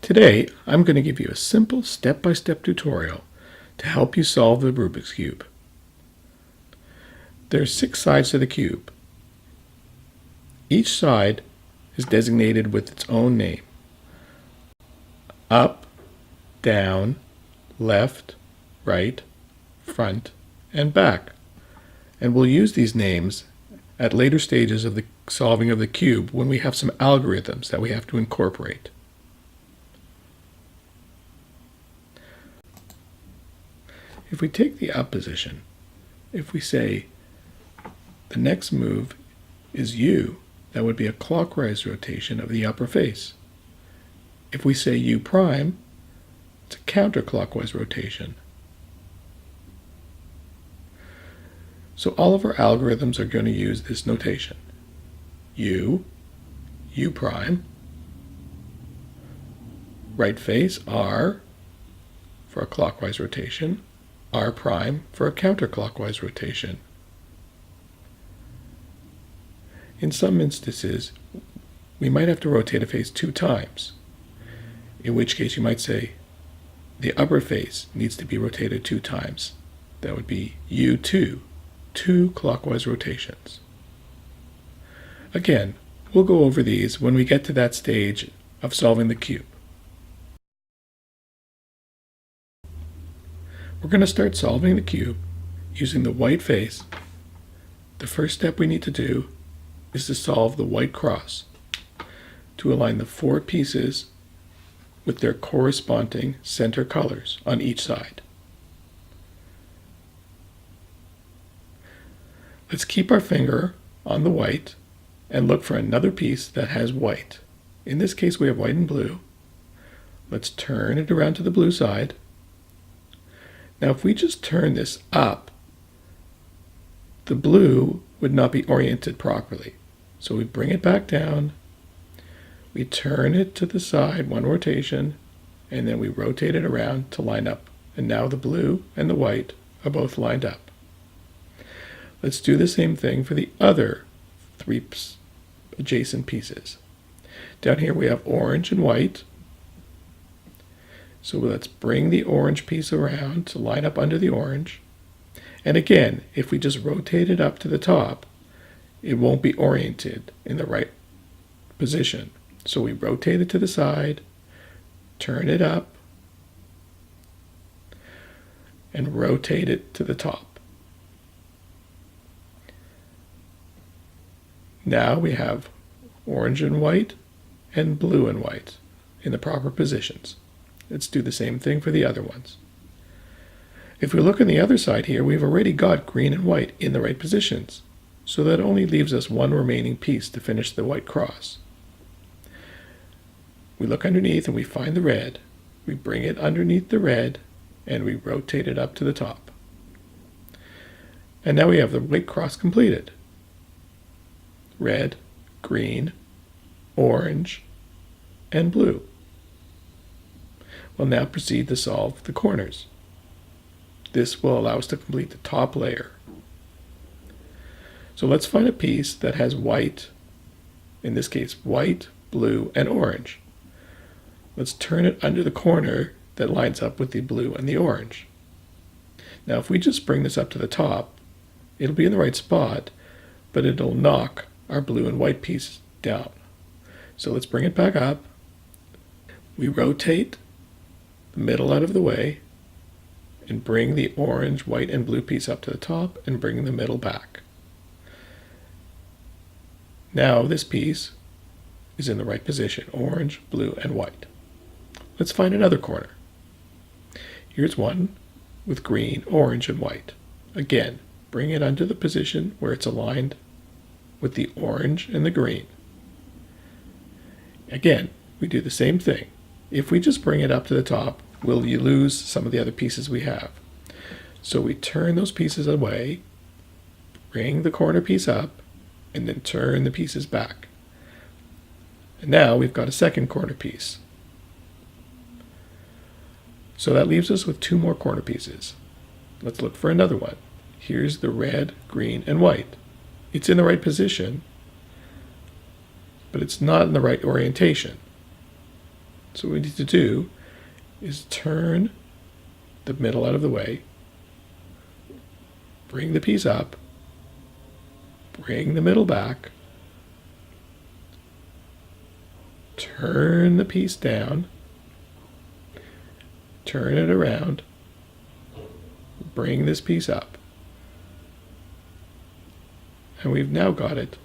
Today, I'm going to give you a simple step-by-step tutorial to help you solve the Rubik's Cube. There are 6 sides to the cube. Each side is designated with its own name. Up, down, left, right, front, and back. And we'll use these names at later stages of the solving of the cube when we have some algorithms that we have to incorporate. If we take the up position, if we say the next move is U, that would be a clockwise rotation of the upper face. If we say U prime, it's a counterclockwise rotation. So all of our algorithms are going to use this notation. U, U prime, right face R for a clockwise rotation, R prime for a counterclockwise rotation. In some instances, we might have to rotate a face 2 times, in which case you might say the upper face needs to be rotated 2 times. That would be U2, 2 clockwise rotations. Again, we'll go over these when we get to that stage of solving the cube. We're going to start solving the cube using the white face. The first step we need to do is to solve the white cross to align the 4 pieces with their corresponding center colors on each side. Let's keep our finger on the white and look for another piece that has white. In this case, we have white and blue. Let's turn it around to the blue side. Now, if we just turn this up, the blue would not be oriented properly. So we bring it back down, we turn it to the side 1 rotation, and then we rotate it around to line up. And now the blue and the white are both lined up. Let's do the same thing for the other 3 adjacent pieces. Down here we have orange and white. So let's bring the orange piece around to line up under the orange. And again, if we just rotate it up to the top, it won't be oriented in the right position. So we rotate it to the side, turn it up, and rotate it to the top. Now we have orange and white and blue and white in the proper positions. Let's do the same thing for the other ones. If we look on the other side here, we've already got green and white in the right positions. So that only leaves us 1 remaining piece to finish the white cross. We look underneath and we find the red. We bring it underneath the red and we rotate it up to the top. And now we have the white cross completed. Red, green, orange, and blue. We'll now proceed to solve the corners. This will allow us to complete the top layer. So let's find a piece that has white, in this case white, blue, and orange. Let's turn it under the corner that lines up with the blue and the orange. Now if we just bring this up to the top, it'll be in the right spot, but it'll knock our blue and white piece down. So let's bring it back up. We rotate the middle out of the way and bring the orange, white, and blue piece up to the top and bring the middle back. Now this piece is in the right position, orange, blue, and white. Let's find another corner. Here's one with green, orange, and white. Again, bring it under the position where it's aligned with the orange and the green. Again, we do the same thing. If we just bring it up to the top, we'll lose some of the other pieces we have. So we turn those pieces away, bring the corner piece up, and then turn the pieces back. And now we've got a second corner piece. So that leaves us with 2 more corner pieces. Let's look for another one. Here's the red, green, and white. It's in the right position, but it's not in the right orientation. So what we need to do is turn the middle out of the way, bring the piece up, bring the middle back, turn the piece down, turn it around, bring this piece up. And we've now got it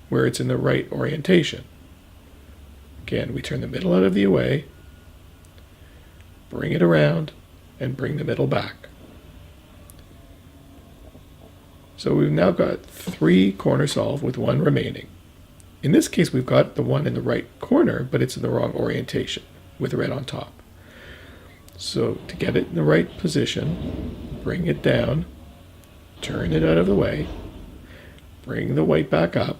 where it's in the right orientation. Again, we turn the middle out of the way, bring it around, and bring the middle back. So we've now got 3 corners solved with 1 remaining. In this case, we've got the one in the right corner, but it's in the wrong orientation with red on top. So to get it in the right position, bring it down, turn it out of the way, bring the white back up,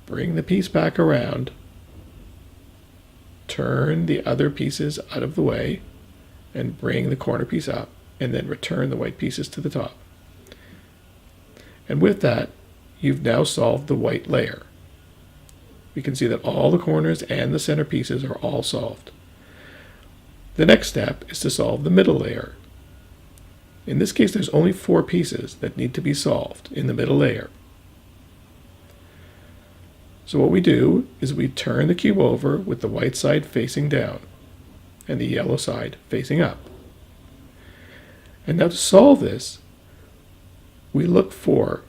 bring the piece back around, turn the other pieces out of the way, and bring the corner piece up, and then return the white pieces to the top. And with that, you've now solved the white layer. We can see that all the corners and the center pieces are all solved. The next step is to solve the middle layer. In this case, there's only 4 pieces that need to be solved in the middle layer. So what we do is we turn the cube over with the white side facing down and the yellow side facing up. And now to solve this, we look for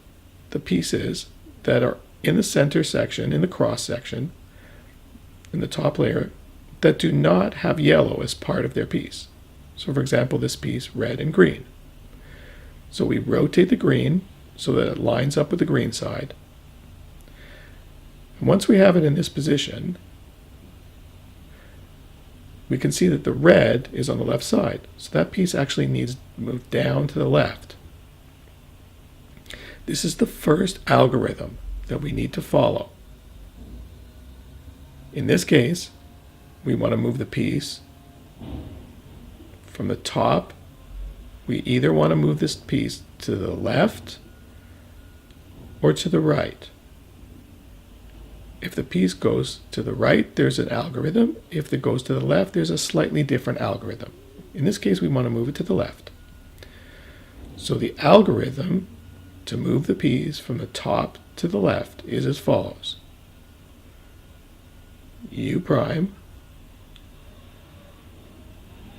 the pieces that are in the center section, in the cross section, in the top layer, that do not have yellow as part of their piece. So for example, this piece, red and green. So we rotate the green so that it lines up with the green side. And once we have it in this position, we can see that the red is on the left side. So that piece actually needs to move down to the left. This is the first algorithm that we need to follow. In this case, we want to move the piece from the top. We either want to move this piece to the left or to the right. If the piece goes to the right, there's an algorithm. If it goes to the left, there's a slightly different algorithm. In this case, we want to move it to the left. So the algorithm to move the piece from the top to the left is as follows. U prime,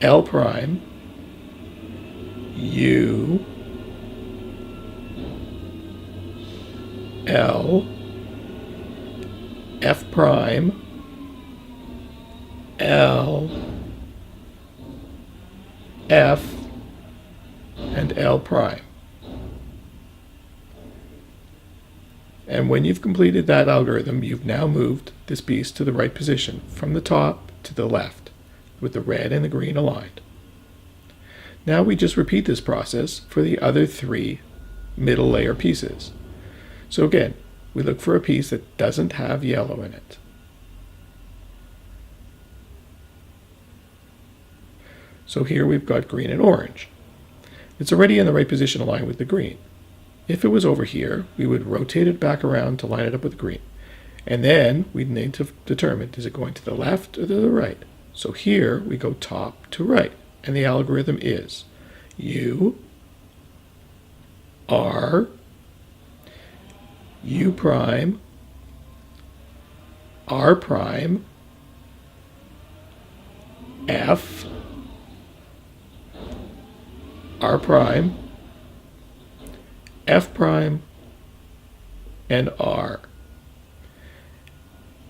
L prime, U, L, F prime, L, F, and L prime. And when you've completed that algorithm, you've now moved this piece to the right position from the top to the left with the red and the green aligned. Now we just repeat this process for the other 3 middle layer pieces. So again, we look for a piece that doesn't have yellow in it. So here we've got green and orange. It's already in the right position aligned with the green. If it was over here, we would rotate it back around to line it up with green. And then we'd need to determine, is it going to the left or to the right? So here we go top to right. And the algorithm is U, R, U prime, R prime, F, R prime, F prime, and R.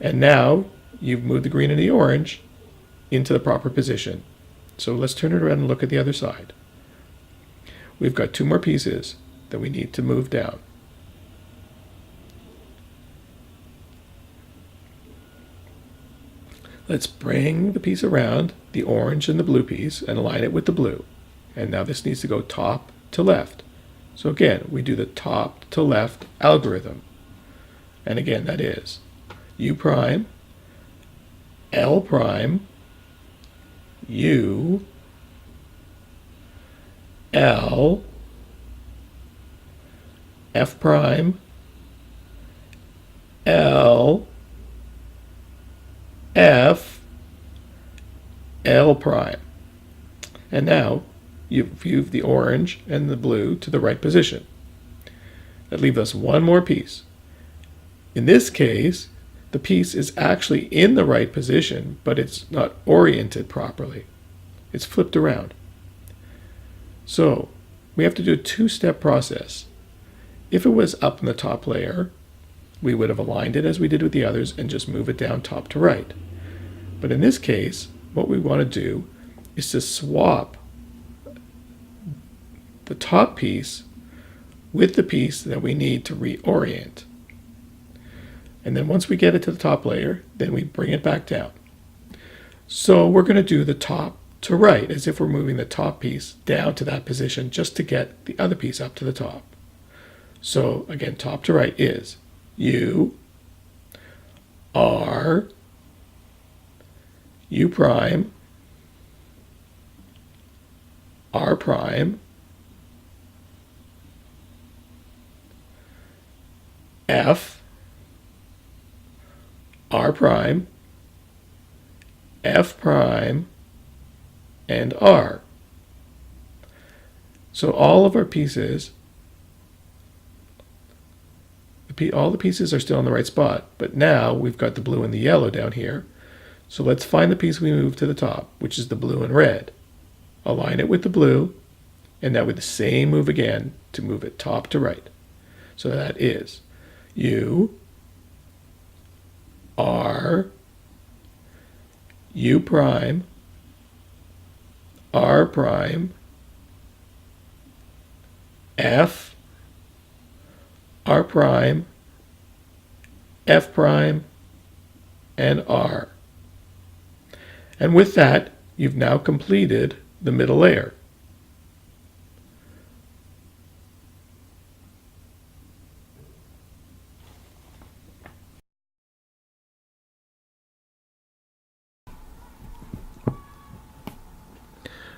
And now you've moved the green and the orange into the proper position. So let's turn it around and look at the other side. We've got 2 more pieces that we need to move down. Let's bring the piece around, the orange and the blue piece, and align it with the blue. And now this needs to go top to left. So again, we do the top to left algorithm. And again, that is U prime, L prime, U, L, F prime, L, F, L prime. And now you've moved the orange and the blue to the right position. That leaves us one more piece. In this case, the piece is actually in the right position, but it's not oriented properly. It's flipped around. So we have to do a two-step process. If it was up in the top layer, we would have aligned it as we did with the others and just move it down top to right. But in this case, what we want to do is to swap the top piece with the piece that we need to reorient. And then once we get it to the top layer, then we bring it back down. So we're going to do the top to right, as if we're moving the top piece down to that position just to get the other piece up to the top. So again, top to right is U, R, U prime, R prime, F, R prime, F prime, and R. So all of our pieces, all the pieces are still in the right spot, but now we've got the blue and the yellow down here. So let's find the piece we moved to the top, which is the blue and red. Align it with the blue, and now with the same move again to move it top to right. So that is U, R, U prime, R prime, F, R prime, F prime, and R. And with that, you've now completed the middle layer.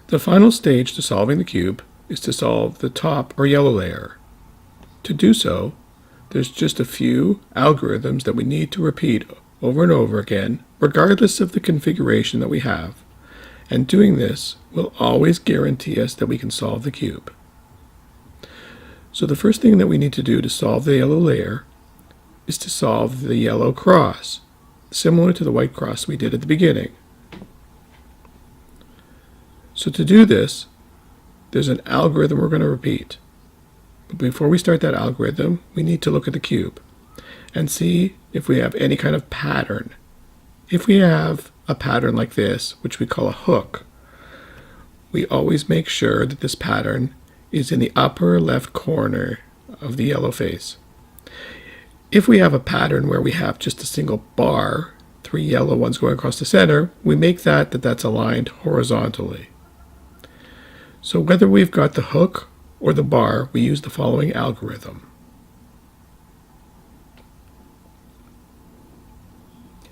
The final stage to solving the cube is to solve the top or yellow layer. To do so, there's just a few algorithms that we need to repeat over and over again, regardless of the configuration that we have. And doing this will always guarantee us that we can solve the cube. So the first thing that we need to do to solve the yellow layer is to solve the yellow cross, similar to the white cross we did at the beginning. So to do this, there's an algorithm we're going to repeat. But before we start that algorithm, we need to look at the cube and see if we have any kind of pattern. If we have a pattern like this, which we call a hook, we always make sure that this pattern is in the upper left corner of the yellow face. If we have a pattern where we have just a single bar, 3 yellow ones going across the center, we make that's aligned horizontally. So whether we've got the hook or the bar, we use the following algorithm.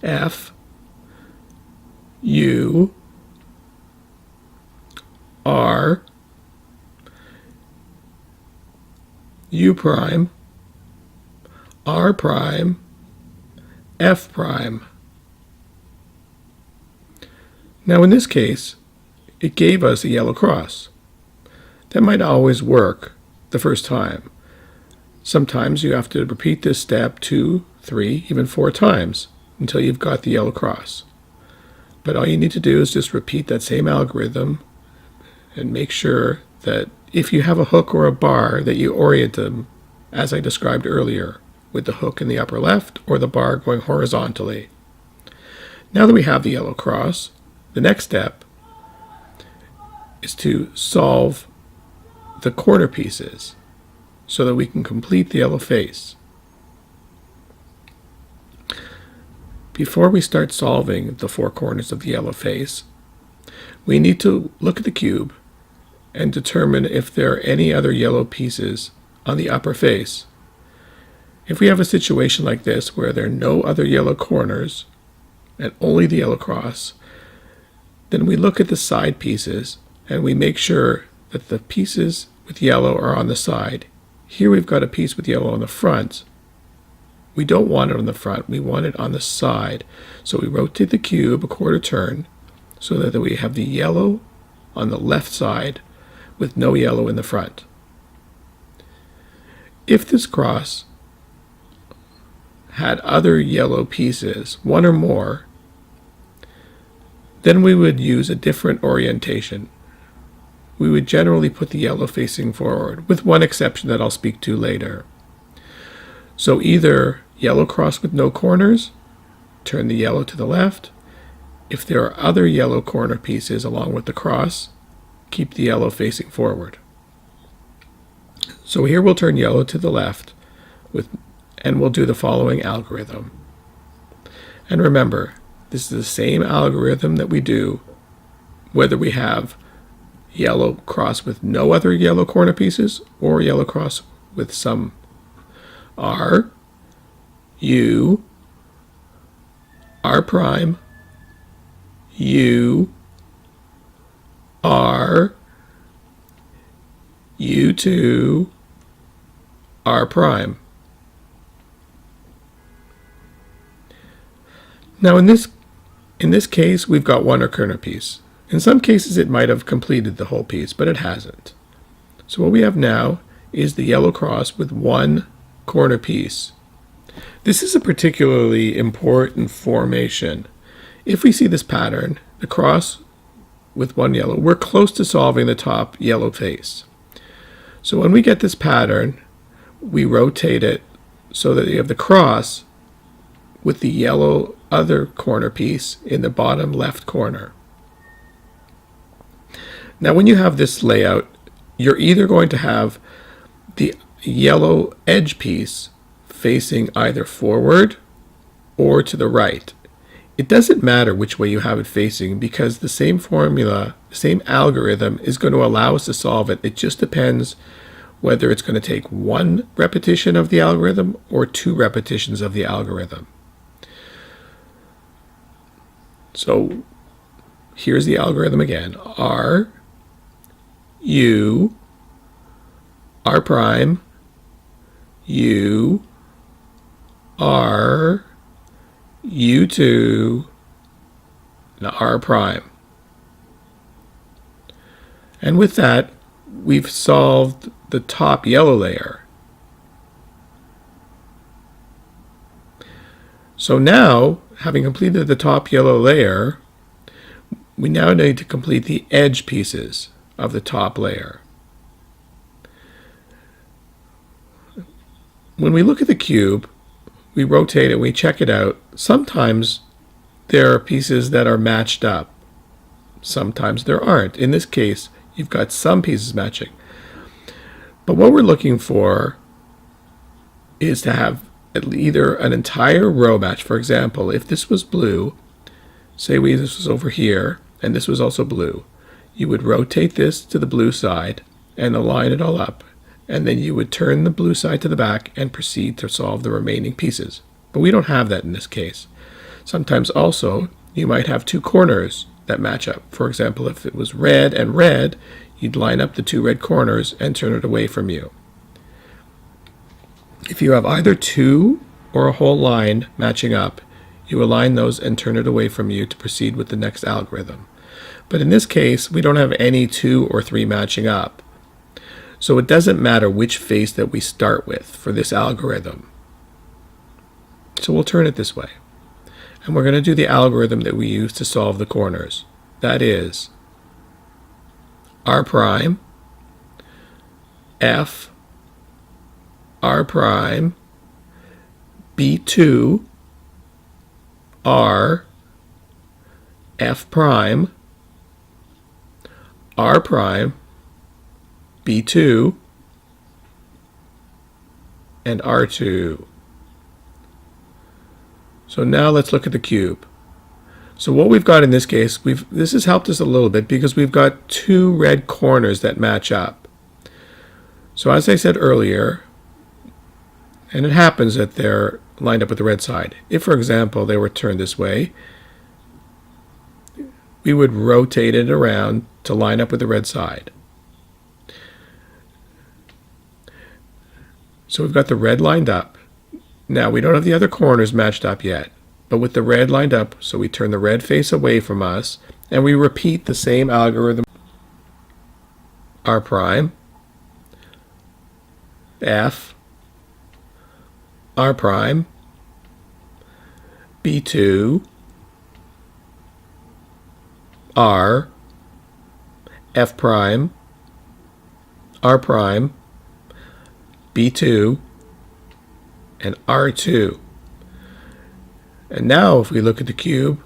F, U, R, U prime, R prime, F prime. Now in this case, it gave us a yellow cross. That might always work the first time. Sometimes you have to repeat this step 2, 3, even 4 times until you've got the yellow cross. But all you need to do is just repeat that same algorithm and make sure that if you have a hook or a bar, that you orient them as I described earlier, with the hook in the upper left or the bar going horizontally. Now that we have the yellow cross, the next step is to solve the corner pieces so that we can complete the yellow face. Before we start solving the 4 corners of the yellow face, we need to look at the cube and determine if there are any other yellow pieces on the upper face. If we have a situation like this where there are no other yellow corners and only the yellow cross, then we look at the side pieces and we make sure that the pieces with yellow are on the side. Here we've got a piece with yellow on the front. We don't want it on the front, we want it on the side. So we rotate the cube a quarter turn so that we have the yellow on the left side with no yellow in the front. If this cross had other yellow pieces, one or more, then we would use a different orientation. We would generally put the yellow facing forward, with one exception that I'll speak to later. So either yellow cross with no corners, turn the yellow to the left. If there are other yellow corner pieces along with the cross, keep the yellow facing forward. So here we'll turn yellow to the left and we'll do the following algorithm. And remember, this is the same algorithm that we do whether we have yellow cross with no other yellow corner pieces or yellow cross with some. R, U, R prime, U, R, U2, R prime. Now in this case, we've got one corner piece. In some cases it might have completed the whole piece, but it hasn't. So what we have now is the yellow cross with one corner piece. This is a particularly important formation. If we see this pattern, the cross with one yellow, we're close to solving the top yellow face. So when we get this pattern, we rotate it so that you have the cross with the yellow other corner piece in the bottom left corner. Now when you have this layout, you're either going to have the yellow edge piece facing either forward or to the right. It doesn't matter which way you have it facing because the same formula, the same algorithm is going to allow us to solve it. It just depends whether it's going to take one repetition of the algorithm or two repetitions of the algorithm. So here's the algorithm again. R, U, R prime, U, R, U2, and R prime. And with that, we've solved the top yellow layer. So now, having completed the top yellow layer, we now need to complete the edge pieces of the top layer. When we look at the cube, we rotate it, we check it out. Sometimes there are pieces that are matched up. Sometimes there aren't. In this case, you've got some pieces matching. But what we're looking for is to have either an entire row match. For example, if this was blue, say this was over here, and this was also blue, you would rotate this to the blue side and align it all up, and then you would turn the blue side to the back and proceed to solve the remaining pieces. But we don't have that in this case. Sometimes also, you might have two corners that match up. For example, if it was red and red, you'd line up the two red corners and turn it away from you. If you have either two or a whole line matching up, you align those and turn it away from you to proceed with the next algorithm. But in this case, we don't have any two or three matching up. So it doesn't matter which face that we start with for this algorithm. So we'll turn it this way. And we're going to do the algorithm that we use to solve the corners. That is R prime, F, R prime, B2, R, F prime, R prime, B2, and R2. So now let's look at the cube. So what we've got in this case, this has helped us a little bit because we've got two red corners that match up. So as I said earlier, and it happens that they're lined up with the red side. If, for example, they were turned this way, we would rotate it around to line up with the red side. So we've got the red lined up. Now we don't have the other corners matched up yet, but with the red lined up, so we turn the red face away from us And we repeat the same algorithm. R prime, F, R prime, B2, R, F prime, R prime, B2, and R2. And now if we look at the cube,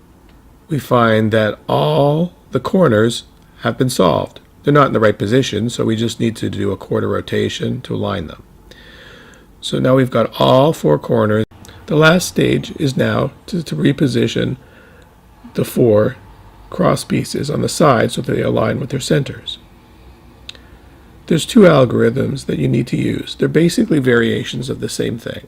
we find that all the corners have been solved. They're not in the right position, so we just need to do a quarter rotation to align them. So now we've got all 4 corners. The last stage is now to reposition the 4 cross pieces on the side so that they align with their centers. There's 2 algorithms that you need to use. They're basically variations of the same thing.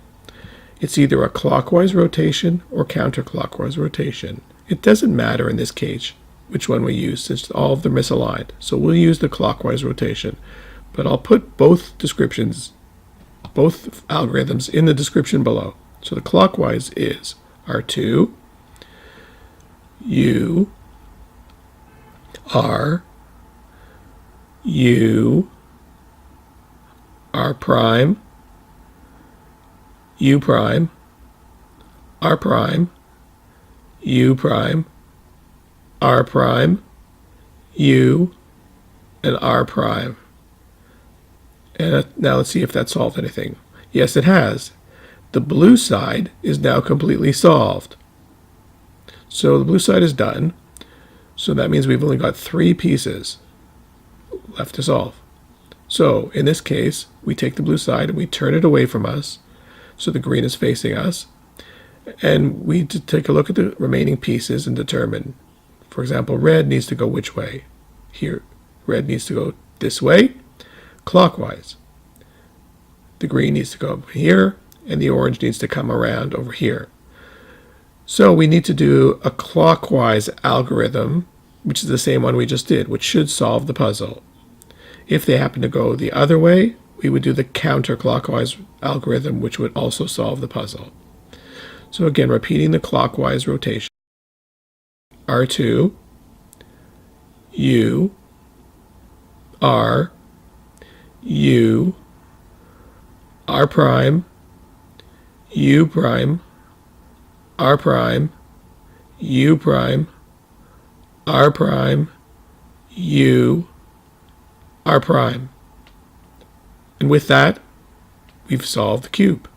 It's either a clockwise rotation or counterclockwise rotation. It doesn't matter in this case which one we use, since all of them are misaligned. So we'll use the clockwise rotation. But I'll put both descriptions, both algorithms in the description below. So the clockwise is R2, U, R, U, R prime, U prime, R prime, U prime, R prime, U, and R prime. And now let's see if that solved anything. Yes, it has. The blue side is now completely solved. So the blue side is done. So that means we've only got 3 pieces left to solve. So in this case, we take the blue side and we turn it away from us so the green is facing us. And we take a look at the remaining pieces and determine, for example, red needs to go which way? Here. Red needs to go this way, clockwise. The green needs to go here, and the orange needs to come around over here. So we need to do a clockwise algorithm, which is the same one we just did, which should solve the puzzle. If they happen to go the other way, we would do the counterclockwise algorithm, which would also solve the puzzle. So again, repeating the clockwise rotation. R2, U, R, U, R prime, U prime, R prime, U prime, R prime, U, R prime. And with that, we've solved the cube.